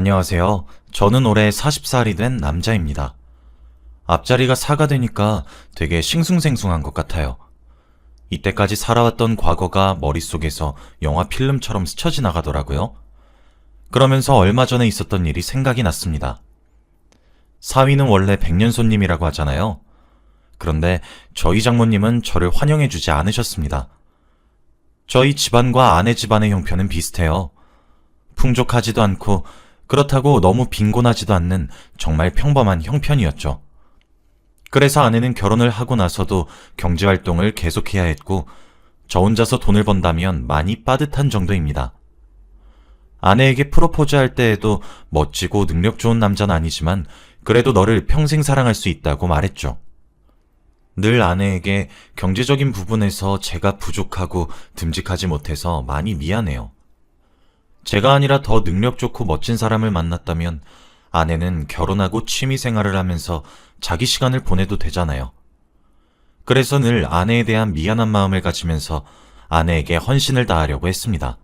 안녕하세요. 저는 올해 40살이 된 남자입니다. 앞자리가 4가 되니까 되게 싱숭생숭한 것 같아요. 이때까지 살아왔던 과거가 머릿속에서 영화 필름처럼 스쳐 지나가더라고요. 그러면서 얼마 전에 있었던 일이 생각이 났습니다. 사위는 원래 백년손님이라고 하잖아요. 그런데 저희 장모님은 저를 환영해주지 않으셨습니다. 저희 집안과 아내 집안의 형편은 비슷해요. 풍족하지도 않고 그렇다고 너무 빈곤하지도 않는 정말 평범한 형편이었죠. 그래서 아내는 결혼을 하고 나서도 경제활동을 계속해야 했고 저 혼자서 돈을 번다면 많이 빠듯한 정도입니다. 아내에게 프로포즈할 때에도 멋지고 능력 좋은 남자는 아니지만 그래도 너를 평생 사랑할 수 있다고 말했죠. 늘 아내에게 경제적인 부분에서 제가 부족하고 듬직하지 못해서 많이 미안해요. 제가 아니라 더 능력 좋고 멋진 사람을 만났다면 아내는 결혼하고 취미 생활을 하면서 자기 시간을 보내도 되잖아요. 그래서 늘 아내에 대한 미안한 마음을 가지면서 아내에게 헌신을 다하려고 했습니다.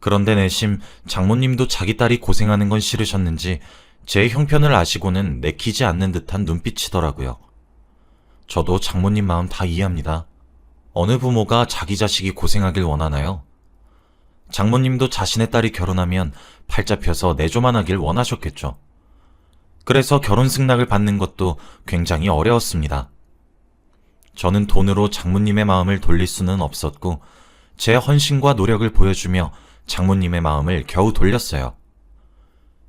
그런데 내심 장모님도 자기 딸이 고생하는 건 싫으셨는지 제 형편을 아시고는 내키지 않는 듯한 눈빛이더라고요. 저도 장모님 마음 다 이해합니다. 어느 부모가 자기 자식이 고생하길 원하나요? 장모님도 자신의 딸이 결혼하면 팔자 펴서 내조만 하길 원하셨겠죠. 그래서 결혼 승낙을 받는 것도 굉장히 어려웠습니다. 저는 돈으로 장모님의 마음을 돌릴 수는 없었고 제 헌신과 노력을 보여주며 장모님의 마음을 겨우 돌렸어요.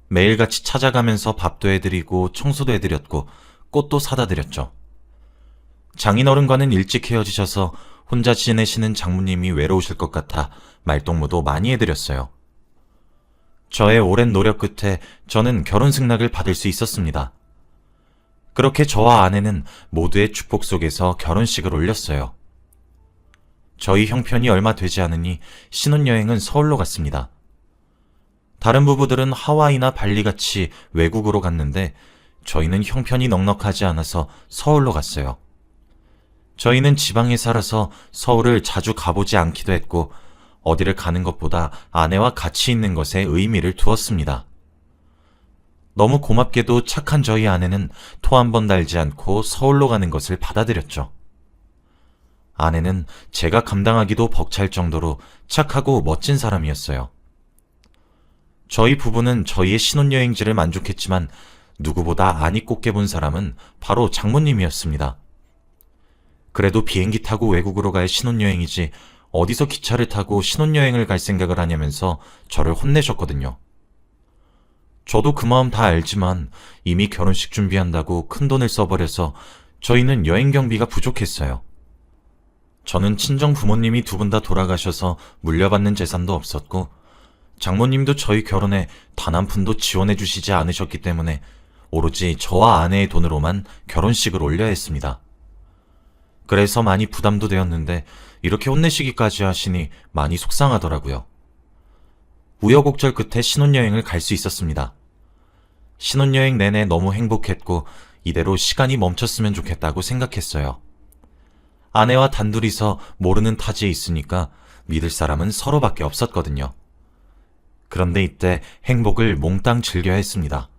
매일같이 찾아가면서 밥도 해드리고 청소도 해드렸고 꽃도 사다 드렸죠. 장인어른과는 일찍 헤어지셔서 혼자 지내시는 장모님이 외로우실 것 같아 말동무도 많이 해드렸어요. 저의 오랜 노력 끝에 저는 결혼 승낙을 받을 수 있었습니다. 그렇게 저와 아내는 모두의 축복 속에서 결혼식을 올렸어요. 저희 형편이 얼마 되지 않으니 신혼여행은 서울로 갔습니다. 다른 부부들은 하와이나 발리같이 외국으로 갔는데 저희는 형편이 넉넉하지 않아서 서울로 갔어요. 저희는 지방에 살아서 서울을 자주 가보지 않기도 했고 어디를 가는 것보다 아내와 같이 있는 것에 의미를 두었습니다. 너무 고맙게도 착한 저희 아내는 토 한 번 달지 않고 서울로 가는 것을 받아들였죠. 아내는 제가 감당하기도 벅찰 정도로 착하고 멋진 사람이었어요. 저희 부부는 저희의 신혼여행지를 만족했지만 누구보다 안이 꼽게 본 사람은 바로 장모님이었습니다. 그래도 비행기 타고 외국으로 갈 신혼여행이지 어디서 기차를 타고 신혼여행을 갈 생각을 하냐면서 저를 혼내셨거든요. 저도 그 마음 다 알지만 이미 결혼식 준비한다고 큰돈을 써버려서 저희는 여행 경비가 부족했어요. 저는 친정 부모님이 두 분 다 돌아가셔서 물려받는 재산도 없었고 장모님도 저희 결혼에 단 한 푼도 지원해 주시지 않으셨기 때문에 오로지 저와 아내의 돈으로만 결혼식을 올려야 했습니다. 그래서 많이 부담도 되었는데 이렇게 혼내시기까지 하시니 많이 속상하더라고요. 우여곡절 끝에 신혼여행을 갈 수 있었습니다. 신혼여행 내내 너무 행복했고 이대로 시간이 멈췄으면 좋겠다고 생각했어요. 아내와 단둘이서 모르는 타지에 있으니까 믿을 사람은 서로밖에 없었거든요. 그런데 이때 행복을 몽땅 즐겨야 했습니다.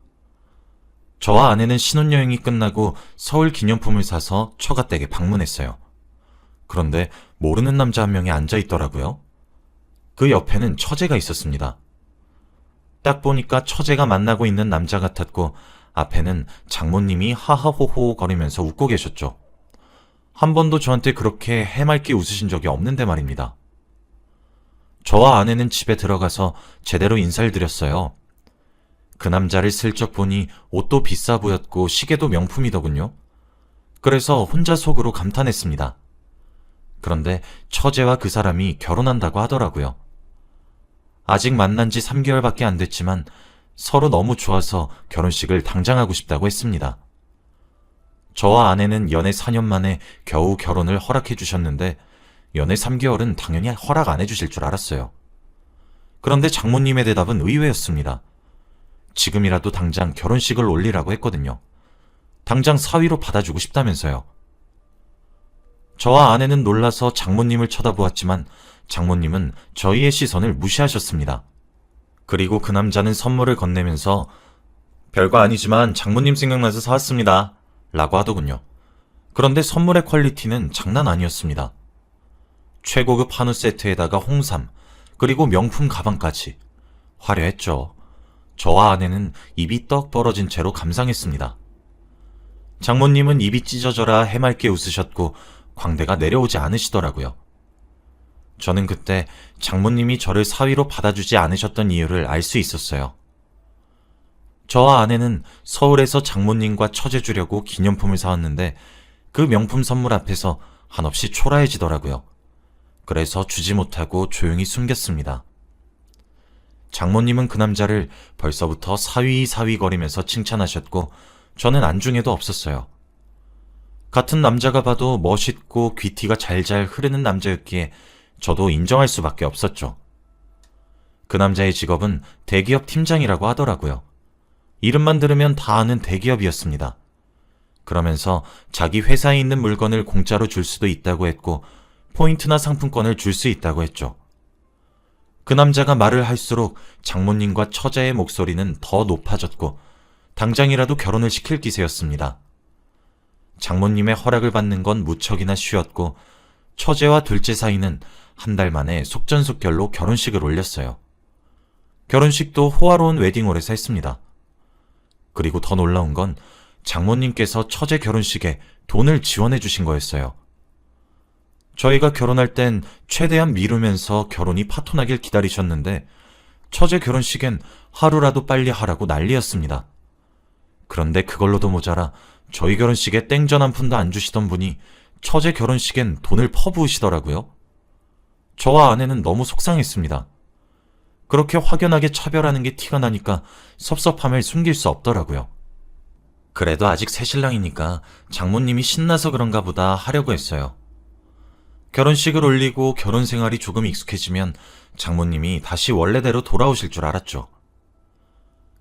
저와 아내는 신혼여행이 끝나고 서울 기념품을 사서 처갓댁에 방문했어요. 그런데 모르는 남자 한 명이 앉아 있더라고요. 그 옆에는 처제가 있었습니다. 딱 보니까 처제가 만나고 있는 남자 같았고 앞에는 장모님이 하하호호 거리면서 웃고 계셨죠. 한 번도 저한테 그렇게 해맑게 웃으신 적이 없는데 말입니다. 저와 아내는 집에 들어가서 제대로 인사를 드렸어요. 그 남자를 슬쩍 보니 옷도 비싸 보였고 시계도 명품이더군요. 그래서 혼자 속으로 감탄했습니다. 그런데 처제와 그 사람이 결혼한다고 하더라고요. 아직 만난 지 3개월밖에 안 됐지만 서로 너무 좋아서 결혼식을 당장 하고 싶다고 했습니다. 저와 아내는 연애 4년 만에 겨우 결혼을 허락해 주셨는데 연애 3개월은 당연히 허락 안 해주실 줄 알았어요. 그런데 장모님의 대답은 의외였습니다. 지금이라도 당장 결혼식을 올리라고 했거든요. 당장 사위로 받아주고 싶다면서요. 저와 아내는 놀라서 장모님을 쳐다보았지만 장모님은 저희의 시선을 무시하셨습니다. 그리고 그 남자는 선물을 건네면서 별거 아니지만 장모님 생각나서 사왔습니다. 라고 하더군요. 그런데 선물의 퀄리티는 장난 아니었습니다. 최고급 한우 세트에다가 홍삼, 그리고 명품 가방까지. 화려했죠. 저와 아내는 입이 떡 벌어진 채로 감상했습니다. 장모님은 입이 찢어져라 해맑게 웃으셨고 광대가 내려오지 않으시더라고요. 저는 그때 장모님이 저를 사위로 받아주지 않으셨던 이유를 알 수 있었어요. 저와 아내는 서울에서 장모님과 처제 주려고 기념품을 사왔는데 그 명품 선물 앞에서 한없이 초라해지더라고요. 그래서 주지 못하고 조용히 숨겼습니다. 장모님은 그 남자를 벌써부터 사위사위 거리면서 칭찬하셨고 저는 안중에도 없었어요. 같은 남자가 봐도 멋있고 귀티가 잘잘 흐르는 남자였기에 저도 인정할 수밖에 없었죠. 그 남자의 직업은 대기업 팀장이라고 하더라고요. 이름만 들으면 다 아는 대기업이었습니다. 그러면서 자기 회사에 있는 물건을 공짜로 줄 수도 있다고 했고 포인트나 상품권을 줄 수 있다고 했죠. 그 남자가 말을 할수록 장모님과 처제의 목소리는 더 높아졌고 당장이라도 결혼을 시킬 기세였습니다. 장모님의 허락을 받는 건 무척이나 쉬웠고 처제와 둘째 사이는 한 달 만에 속전속결로 결혼식을 올렸어요. 결혼식도 호화로운 웨딩홀에서 했습니다. 그리고 더 놀라운 건 장모님께서 처제 결혼식에 돈을 지원해 주신 거였어요. 저희가 결혼할 땐 최대한 미루면서 결혼이 파토나길 기다리셨는데 처제 결혼식엔 하루라도 빨리 하라고 난리였습니다. 그런데 그걸로도 모자라 저희 결혼식에 땡전 한 푼도 안 주시던 분이 처제 결혼식엔 돈을 퍼부으시더라고요. 저와 아내는 너무 속상했습니다. 그렇게 확연하게 차별하는 게 티가 나니까 섭섭함을 숨길 수 없더라고요. 그래도 아직 새신랑이니까 장모님이 신나서 그런가 보다 하려고 했어요. 결혼식을 올리고 결혼 생활이 조금 익숙해지면 장모님이 다시 원래대로 돌아오실 줄 알았죠.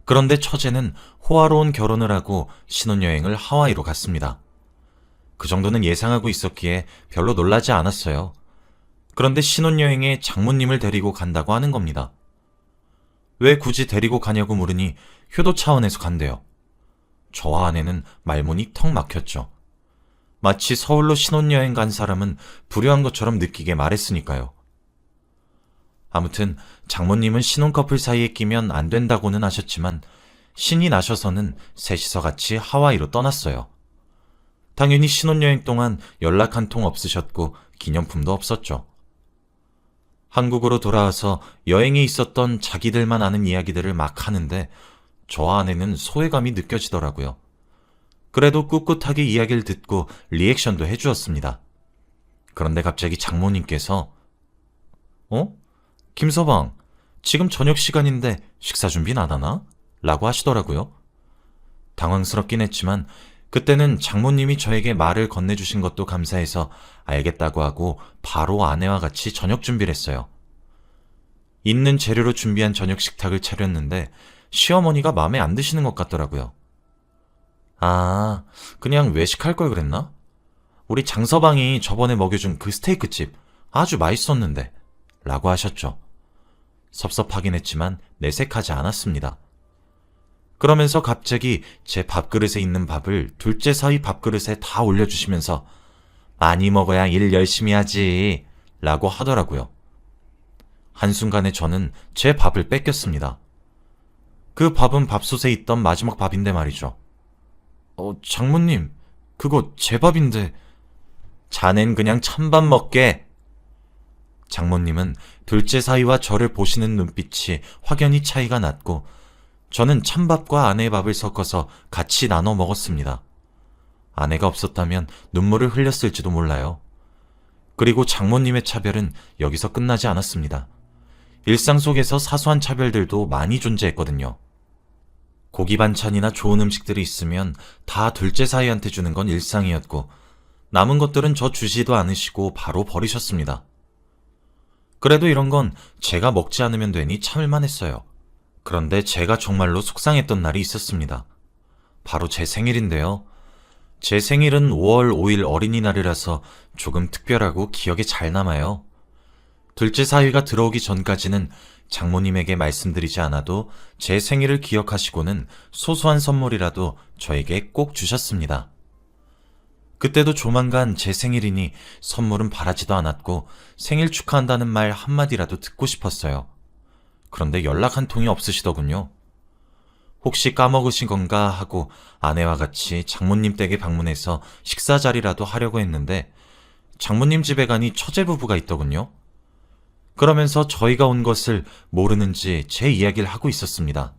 그런데 처제는 호화로운 결혼을 하고 신혼여행을 하와이로 갔습니다. 그 정도는 예상하고 있었기에 별로 놀라지 않았어요. 그런데 신혼여행에 장모님을 데리고 간다고 하는 겁니다. 왜 굳이 데리고 가냐고 물으니 효도 차원에서 간대요. 저와 아내는 말문이 턱 막혔죠. 마치 서울로 신혼여행 간 사람은 불효한 것처럼 느끼게 말했으니까요. 아무튼 장모님은 신혼커플 사이에 끼면 안 된다고는 하셨지만 신이 나셔서는 셋이서 같이 하와이로 떠났어요. 당연히 신혼여행 동안 연락 한 통 없으셨고 기념품도 없었죠. 한국으로 돌아와서 여행에 있었던 자기들만 아는 이야기들을 막 하는데 저와 아내는 소외감이 느껴지더라고요. 그래도 꿋꿋하게 이야기를 듣고 리액션도 해주었습니다. 그런데 갑자기 장모님께서 김서방, 지금 저녁 시간인데 식사 준비는 안 하나? 라고 하시더라고요. 당황스럽긴 했지만 그때는 장모님이 저에게 말을 건네주신 것도 감사해서 알겠다고 하고 바로 아내와 같이 저녁 준비를 했어요. 있는 재료로 준비한 저녁 식탁을 차렸는데 시어머니가 마음에 안 드시는 것 같더라고요. 아, 그냥 외식할 걸 그랬나? 우리 장서방이 저번에 먹여준 그 스테이크집 아주 맛있었는데 라고 하셨죠. 섭섭하긴 했지만 내색하지 않았습니다. 그러면서 갑자기 제 밥그릇에 있는 밥을 둘째 사위 밥그릇에 다 올려주시면서 많이 먹어야 일 열심히 하지 라고 하더라고요. 한순간에 저는 제 밥을 뺏겼습니다. 그 밥은 밥솥에 있던 마지막 밥인데 말이죠. 장모님, 그거 제 밥인데. 자넨 그냥 찬밥 먹게. 장모님은 둘째 사위와 저를 보시는 눈빛이 확연히 차이가 났고 저는 찬밥과 아내의 밥을 섞어서 같이 나눠 먹었습니다. 아내가 없었다면 눈물을 흘렸을지도 몰라요. 그리고 장모님의 차별은 여기서 끝나지 않았습니다. 일상 속에서 사소한 차별들도 많이 존재했거든요. 고기 반찬이나 좋은 음식들이 있으면 다 둘째 사위한테 주는 건 일상이었고 남은 것들은 저 주지도 않으시고 바로 버리셨습니다. 그래도 이런 건 제가 먹지 않으면 되니 참을만 했어요. 그런데 제가 정말로 속상했던 날이 있었습니다. 바로 제 생일인데요. 제 생일은 5월 5일 어린이날이라서 조금 특별하고 기억에 잘 남아요. 둘째 사위가 들어오기 전까지는 장모님에게 말씀드리지 않아도 제 생일을 기억하시고는 소소한 선물이라도 저에게 꼭 주셨습니다. 그때도 조만간 제 생일이니 선물은 바라지도 않았고 생일 축하한다는 말 한마디라도 듣고 싶었어요. 그런데 연락 한 통이 없으시더군요. 혹시 까먹으신 건가 하고 아내와 같이 장모님 댁에 방문해서 식사 자리라도 하려고 했는데 장모님 집에 가니 처제 부부가 있더군요. 그러면서 저희가 온 것을 모르는지 제 이야기를 하고 있었습니다.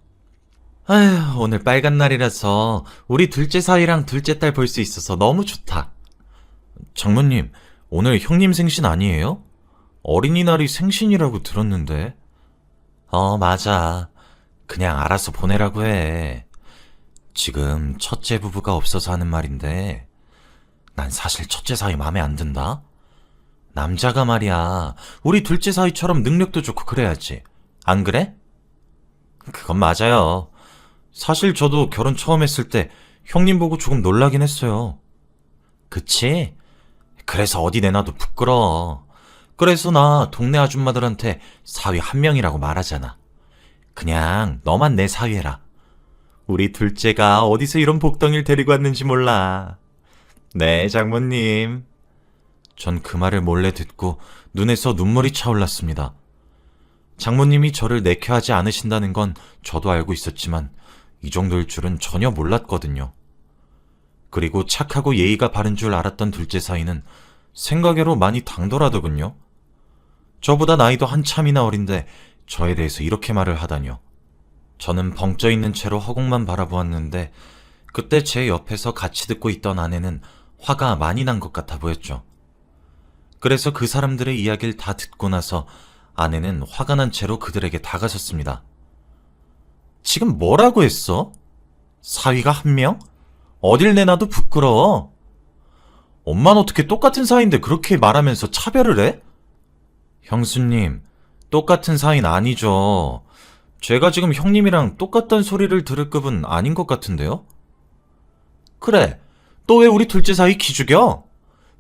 아휴, 오늘 빨간 날이라서 우리 둘째 사이랑 둘째 딸 볼 수 있어서 너무 좋다. 장모님, 오늘 형님 생신 아니에요? 어린이날이 생신이라고 들었는데. 맞아. 그냥 알아서 보내라고 해. 지금 첫째 부부가 없어서 하는 말인데 난 사실 첫째 사이 마음에 안 든다. 남자가 말이야, 우리 둘째 사이처럼 능력도 좋고 그래야지. 안 그래? 그건 맞아요. 사실 저도 결혼 처음 했을 때 형님 보고 조금 놀라긴 했어요. 그치? 그래서 어디 내놔도 부끄러워. 그래서 나 동네 아줌마들한테 사위 한 명이라고 말하잖아. 그냥 너만 내 사위해라. 우리 둘째가 어디서 이런 복덩이를 데리고 왔는지 몰라. 네, 장모님. 전 그 말을 몰래 듣고 눈에서 눈물이 차올랐습니다. 장모님이 저를 내켜하지 않으신다는 건 저도 알고 있었지만 이 정도일 줄은 전혀 몰랐거든요. 그리고 착하고 예의가 바른 줄 알았던 둘째 사이는 생각외로 많이 당돌하더군요. 저보다 나이도 한참이나 어린데 저에 대해서 이렇게 말을 하다니요. 저는 벙쪄 있는 채로 허공만 바라보았는데 그때 제 옆에서 같이 듣고 있던 아내는 화가 많이 난 것 같아 보였죠. 그래서 그 사람들의 이야기를 다 듣고 나서 아내는 화가 난 채로 그들에게 다가섰습니다. 지금 뭐라고 했어? 사위가 한 명? 어딜 내놔도 부끄러워. 엄마는 어떻게 똑같은 사이인데 그렇게 말하면서 차별을 해? 형수님, 똑같은 사이는 아니죠. 제가 지금 형님이랑 똑같다는 소리를 들을 급은 아닌 것 같은데요? 그래, 또 왜 우리 둘째 사이 기죽여?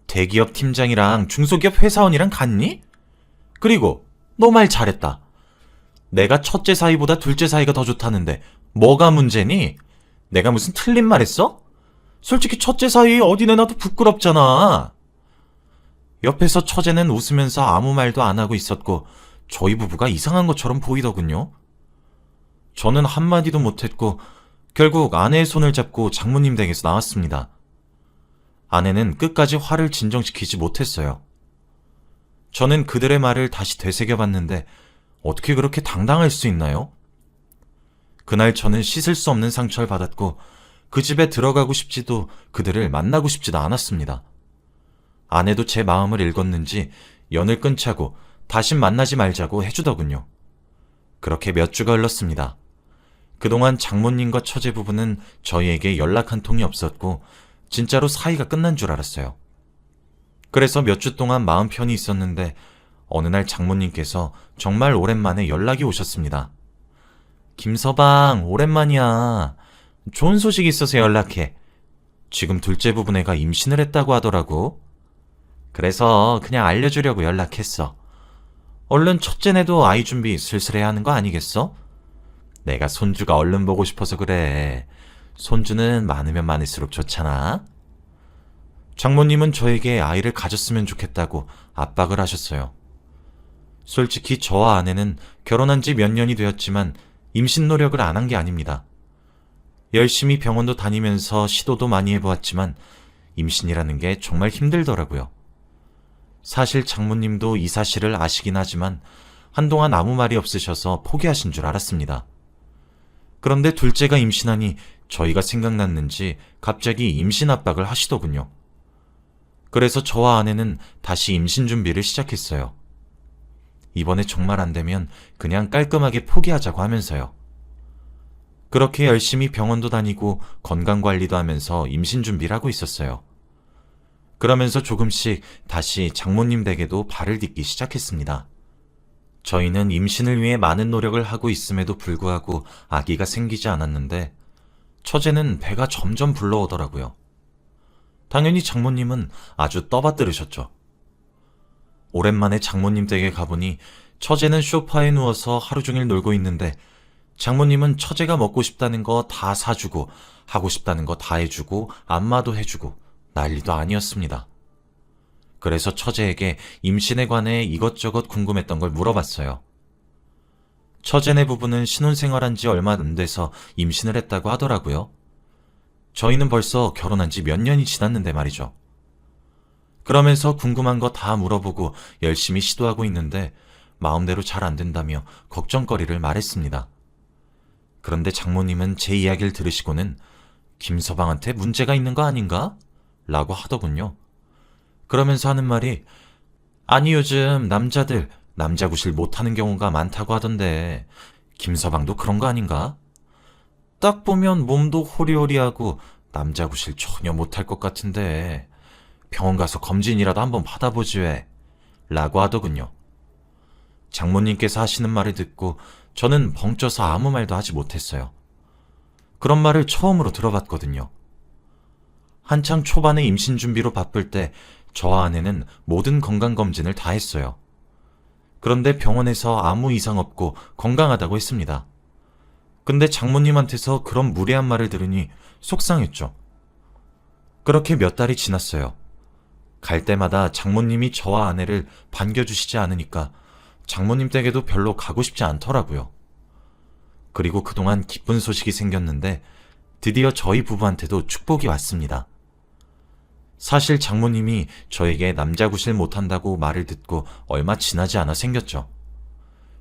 대기업 팀장이랑 중소기업 회사원이랑 같니? 그리고 너 말 잘했다. 내가 첫째 사이보다 둘째 사이가 더 좋다는데 뭐가 문제니? 내가 무슨 틀린 말 했어? 솔직히 첫째 사이 어디 내놔도 부끄럽잖아. 옆에서 처제는 웃으면서 아무 말도 안 하고 있었고 저희 부부가 이상한 것처럼 보이더군요. 저는 한마디도 못했고 결국 아내의 손을 잡고 장모님 댁에서 나왔습니다. 아내는 끝까지 화를 진정시키지 못했어요. 저는 그들의 말을 다시 되새겨봤는데 어떻게 그렇게 당당할 수 있나요? 그날 저는 씻을 수 없는 상처를 받았고 그 집에 들어가고 싶지도 그들을 만나고 싶지도 않았습니다. 아내도 제 마음을 읽었는지 연을 끊자고 다신 만나지 말자고 해주더군요. 그렇게 몇 주가 흘렀습니다. 그동안 장모님과 처제 부부는 저희에게 연락 한 통이 없었고 진짜로 사이가 끝난 줄 알았어요. 그래서 몇 주 동안 마음 편히 있었는데 어느 날 장모님께서 정말 오랜만에 연락이 오셨습니다. 김서방, 오랜만이야. 좋은 소식 있어서 연락해. 지금 둘째 부부네가 임신을 했다고 하더라고. 그래서 그냥 알려주려고 연락했어. 얼른 첫째네도 아이 준비 슬슬 해야 하는 거 아니겠어? 내가 손주가 얼른 보고 싶어서 그래. 손주는 많으면 많을수록 좋잖아. 장모님은 저에게 아이를 가졌으면 좋겠다고 압박을 하셨어요. 솔직히 저와 아내는 결혼한 지 몇 년이 되었지만 임신 노력을 안 한 게 아닙니다. 열심히 병원도 다니면서 시도도 많이 해보았지만 임신이라는 게 정말 힘들더라고요. 사실 장모님도 이 사실을 아시긴 하지만 한동안 아무 말이 없으셔서 포기하신 줄 알았습니다. 그런데 둘째가 임신하니 저희가 생각났는지 갑자기 임신 압박을 하시더군요. 그래서 저와 아내는 다시 임신 준비를 시작했어요. 이번에 정말 안 되면 그냥 깔끔하게 포기하자고 하면서요. 그렇게 열심히 병원도 다니고 건강관리도 하면서 임신 준비를 하고 있었어요. 그러면서 조금씩 다시 장모님 댁에도 발을 딛기 시작했습니다. 저희는 임신을 위해 많은 노력을 하고 있음에도 불구하고 아기가 생기지 않았는데 처제는 배가 점점 불러오더라고요. 당연히 장모님은 아주 떠받들으셨죠. 오랜만에 장모님 댁에 가보니 처제는 소파에 누워서 하루 종일 놀고 있는데 장모님은 처제가 먹고 싶다는 거 다 사주고 하고 싶다는 거 다 해주고 안마도 해주고 난리도 아니었습니다. 그래서 처제에게 임신에 관해 이것저것 궁금했던 걸 물어봤어요. 처제네 부부는 신혼생활한 지 얼마 안 돼서 임신을 했다고 하더라고요. 저희는 벌써 결혼한 지 몇 년이 지났는데 말이죠. 그러면서 궁금한 거 다 물어보고 열심히 시도하고 있는데 마음대로 잘 안 된다며 걱정거리를 말했습니다. 그런데 장모님은 제 이야기를 들으시고는 김서방한테 문제가 있는 거 아닌가? 라고 하더군요. 그러면서 하는 말이 아니 요즘 남자들 남자 구실 못하는 경우가 많다고 하던데 김서방도 그런 거 아닌가? 딱 보면 몸도 호리호리하고 남자 구실 전혀 못할 것 같은데 병원 가서 검진이라도 한번 받아보지 왜? 라고 하더군요. 장모님께서 하시는 말을 듣고 저는 벙쪄서 아무 말도 하지 못했어요. 그런 말을 처음으로 들어봤거든요. 한창 초반에 임신 준비로 바쁠 때 저와 아내는 모든 건강검진을 다 했어요. 그런데 병원에서 아무 이상 없고 건강하다고 했습니다. 근데 장모님한테서 그런 무례한 말을 들으니 속상했죠. 그렇게 몇 달이 지났어요. 갈 때마다 장모님이 저와 아내를 반겨주시지 않으니까 장모님 댁에도 별로 가고 싶지 않더라고요. 그리고 그동안 기쁜 소식이 생겼는데 드디어 저희 부부한테도 축복이 왔습니다. 사실 장모님이 저에게 남자 구실 못한다고 말을 듣고 얼마 지나지 않아 생겼죠.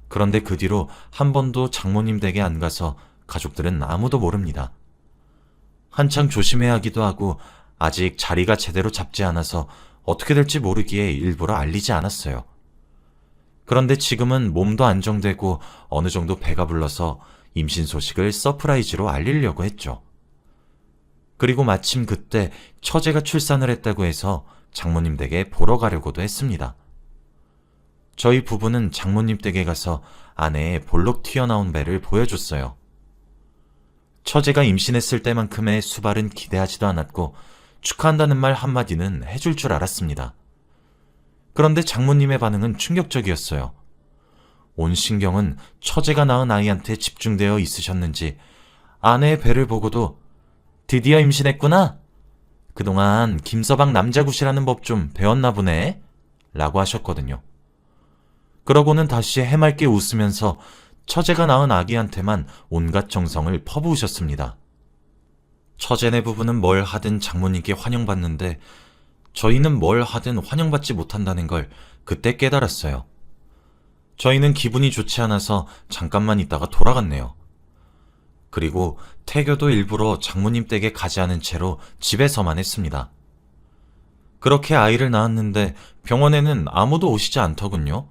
그런데 그 뒤로 한 번도 장모님 댁에 안 가서 가족들은 아무도 모릅니다. 한창 조심해야 하기도 하고 아직 자리가 제대로 잡지 않아서 어떻게 될지 모르기에 일부러 알리지 않았어요. 그런데 지금은 몸도 안정되고 어느 정도 배가 불러서 임신 소식을 서프라이즈로 알리려고 했죠. 그리고 마침 그때 처제가 출산을 했다고 해서 장모님 댁에 보러 가려고도 했습니다. 저희 부부는 장모님 댁에 가서 아내의 볼록 튀어나온 배를 보여줬어요. 처제가 임신했을 때만큼의 수발은 기대하지도 않았고 축하한다는 말 한마디는 해줄 줄 알았습니다. 그런데 장모님의 반응은 충격적이었어요. 온 신경은 처제가 낳은 아이한테 집중되어 있으셨는지 아내의 배를 보고도 드디어 임신했구나? 그동안 김서방 남자굿이라는 법 좀 배웠나 보네? 라고 하셨거든요. 그러고는 다시 해맑게 웃으면서 처제가 낳은 아기한테만 온갖 정성을 퍼부으셨습니다. 처제네 부부는 뭘 하든 장모님께 환영받는데 저희는 뭘 하든 환영받지 못한다는 걸 그때 깨달았어요. 저희는 기분이 좋지 않아서 잠깐만 있다가 돌아갔네요. 그리고 태교도 일부러 장모님 댁에 가지 않은 채로 집에서만 했습니다. 그렇게 아이를 낳았는데 병원에는 아무도 오시지 않더군요.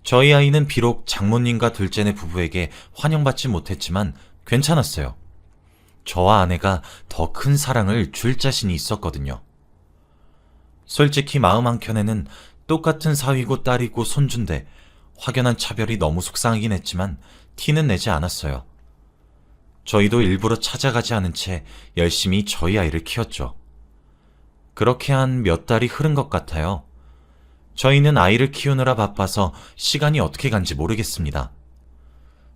저희 아이는 비록 장모님과 둘째네 부부에게 환영받지 못했지만 괜찮았어요. 저와 아내가 더 큰 사랑을 줄 자신이 있었거든요. 솔직히 마음 한켠에는 똑같은 사위고 딸이고 손주인데 확연한 차별이 너무 속상하긴 했지만 티는 내지 않았어요. 저희도 일부러 찾아가지 않은 채 열심히 저희 아이를 키웠죠. 그렇게 한 몇 달이 흐른 것 같아요. 저희는 아이를 키우느라 바빠서 시간이 어떻게 간지 모르겠습니다.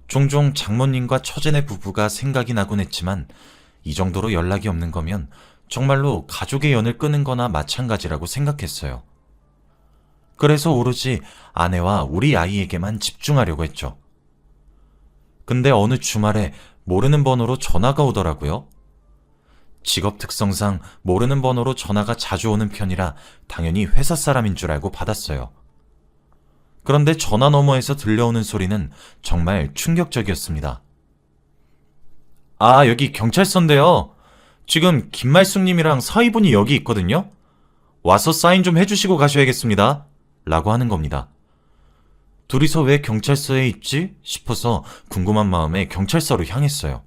종종 장모님과 처제네 부부가 생각이 나곤 했지만 이 정도로 연락이 없는 거면 정말로 가족의 연을 끊은 거나 마찬가지라고 생각했어요. 그래서 오로지 아내와 우리 아이에게만 집중하려고 했죠. 근데 어느 주말에 모르는 번호로 전화가 오더라고요. 직업 특성상 모르는 번호로 전화가 자주 오는 편이라 당연히 회사 사람인 줄 알고 받았어요. 그런데 전화 너머에서 들려오는 소리는 정말 충격적이었습니다. 아, 여기 경찰서인데요. 지금 김말숙님이랑 사위분이 여기 있거든요. 와서 사인 좀 해주시고 가셔야겠습니다. 라고 하는 겁니다. 둘이서 왜 경찰서에 있지? 싶어서 궁금한 마음에 경찰서로 향했어요.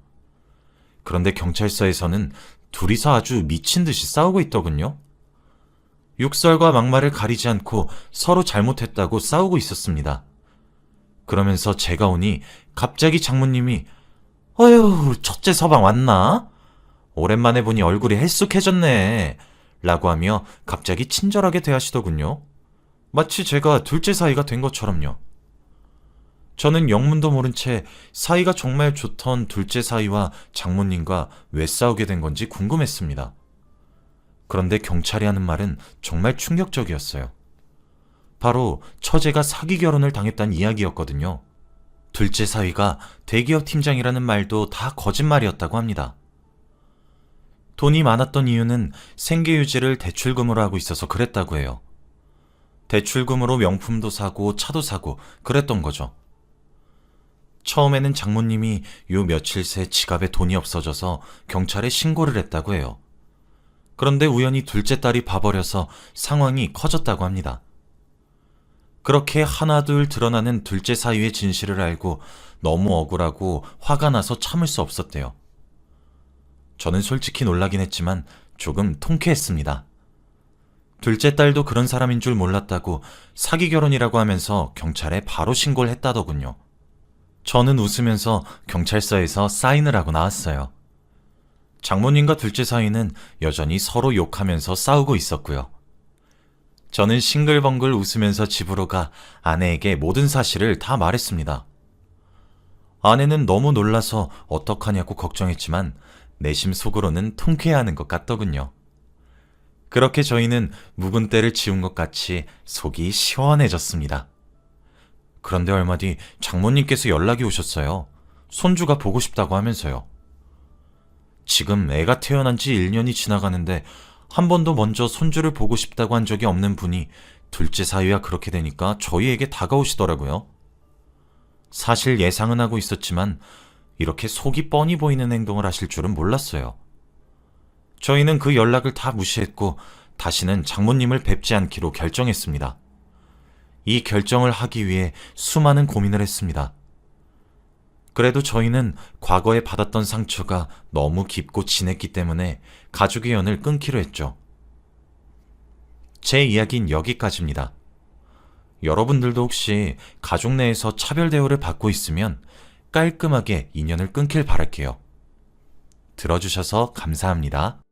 그런데 경찰서에서는 둘이서 아주 미친 듯이 싸우고 있더군요. 욕설과 막말을 가리지 않고 서로 잘못했다고 싸우고 있었습니다. 그러면서 제가 오니 갑자기 장모님이 어휴, 첫째 서방 왔나? 오랜만에 보니 얼굴이 헬쑥해졌네. 라고 하며 갑자기 친절하게 대하시더군요. 마치 제가 둘째 사이가 된 것처럼요. 저는 영문도 모른 채 사이가 정말 좋던 둘째 사위와 장모님과 왜 싸우게 된 건지 궁금했습니다. 그런데 경찰이 하는 말은 정말 충격적이었어요. 바로 처제가 사기 결혼을 당했다는 이야기였거든요. 둘째 사위가 대기업 팀장이라는 말도 다 거짓말이었다고 합니다. 돈이 많았던 이유는 생계 유지를 대출금으로 하고 있어서 그랬다고 해요. 대출금으로 명품도 사고 차도 사고 그랬던 거죠. 처음에는 장모님이 요 며칠 새 지갑에 돈이 없어져서 경찰에 신고를 했다고 해요. 그런데 우연히 둘째 딸이 봐버려서 상황이 커졌다고 합니다. 그렇게 하나둘 드러나는 둘째 사위의 진실을 알고 너무 억울하고 화가 나서 참을 수 없었대요. 저는 솔직히 놀라긴 했지만 조금 통쾌했습니다. 둘째 딸도 그런 사람인 줄 몰랐다고 사기 결혼이라고 하면서 경찰에 바로 신고를 했다더군요. 저는 웃으면서 경찰서에서 사인을 하고 나왔어요. 장모님과 둘째 사위는 여전히 서로 욕하면서 싸우고 있었고요. 저는 싱글벙글 웃으면서 집으로 가 아내에게 모든 사실을 다 말했습니다. 아내는 너무 놀라서 어떡하냐고 걱정했지만 내심 속으로는 통쾌해하는 것 같더군요. 그렇게 저희는 묵은 때를 지운 것 같이 속이 시원해졌습니다. 그런데 얼마 뒤 장모님께서 연락이 오셨어요. 손주가 보고 싶다고 하면서요. 지금 애가 태어난 지 1년이 지나가는데 한 번도 먼저 손주를 보고 싶다고 한 적이 없는 분이 둘째 사위와 그렇게 되니까 저희에게 다가오시더라고요. 사실 예상은 하고 있었지만 이렇게 속이 뻔히 보이는 행동을 하실 줄은 몰랐어요. 저희는 그 연락을 다 무시했고 다시는 장모님을 뵙지 않기로 결정했습니다. 이 결정을 하기 위해 수많은 고민을 했습니다. 그래도 저희는 과거에 받았던 상처가 너무 깊고 진했기 때문에 가족의 연을 끊기로 했죠. 제 이야기는 여기까지입니다. 여러분들도 혹시 가족 내에서 차별 대우를 받고 있으면 깔끔하게 인연을 끊길 바랄게요. 들어주셔서 감사합니다.